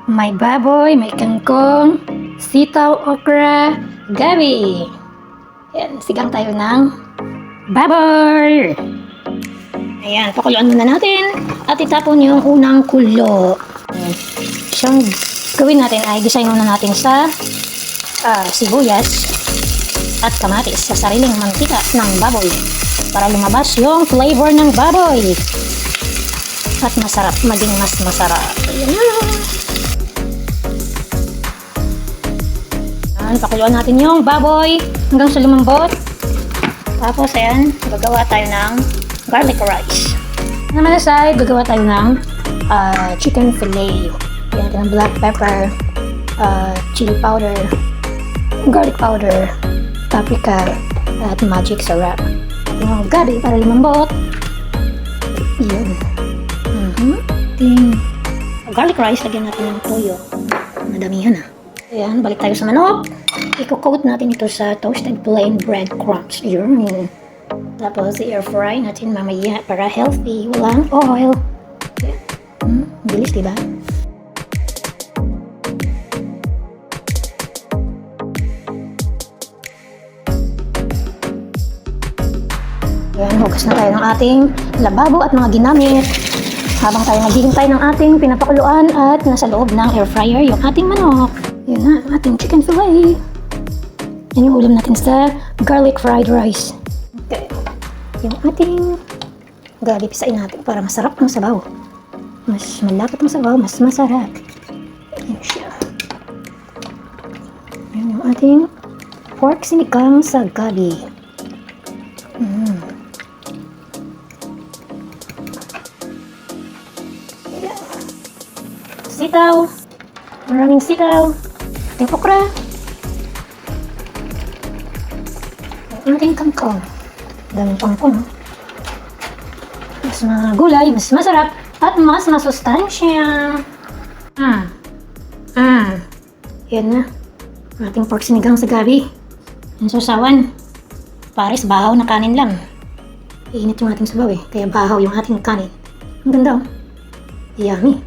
May baboy, may kangkong, sitaw, okra, gabi. Ayan, sigang tayo ng baboy. Ayan, pakuluan muna natin at itapon yung unang kulo. Ayan. Siyang gawin natin ay gisayin muna natin sa sibuyas at kamatis sa sariling mantika ng baboy para lumabas yung flavor ng baboy at masarap, maging mas masarap. Ayan na. Ayan, pakuluan natin yung baboy hanggang sa lumambot. Tapos ayan, gagawa tayo ng garlic rice. Naman na side, gagawa tayo ng chicken fillet. Ayan natin ng black pepper, chili powder, garlic powder, paprika, at magic syrup. Yung gabi para lumambot. Yun. Garlic rice, lagyan natin ng toyo. Madamihan na. Ayan, balik tayo sa manok. I-coat natin ito sa toasted plain bread crumbs. Yun. Tapos i-air fry natin mamaya para healthy. Walang oil. Bilis, diba? Ayan, hugas na tayo ng ating lababo at mga ginamit. Habang tayo naghihintay ng ating pinapakuluan at nasa loob ng air fryer yung ating manok. Yun na, ating chicken fillet. Yan yung ulam natin sa garlic fried rice. Okay. Yung ating gabi, pisain natin para masarap ang sabaw. Mas malapot ang sabaw, mas masarap. Yan siya. Yan yung ating pork sinigang sa gabi. Sitaw. Maraming sitaw. Ating okra. Ang ating kangkong. Daming kangkong. Mas mga gulay, mas masarap, at mas masustansya. Yan na. Ang ating pork sinigang sa gabi. Ang susawan. Pares, bahaw na kanin lang. Iinit yung ating sabaw eh. Kaya bahaw yung ating kanin. Ang ganda oh. Yummy.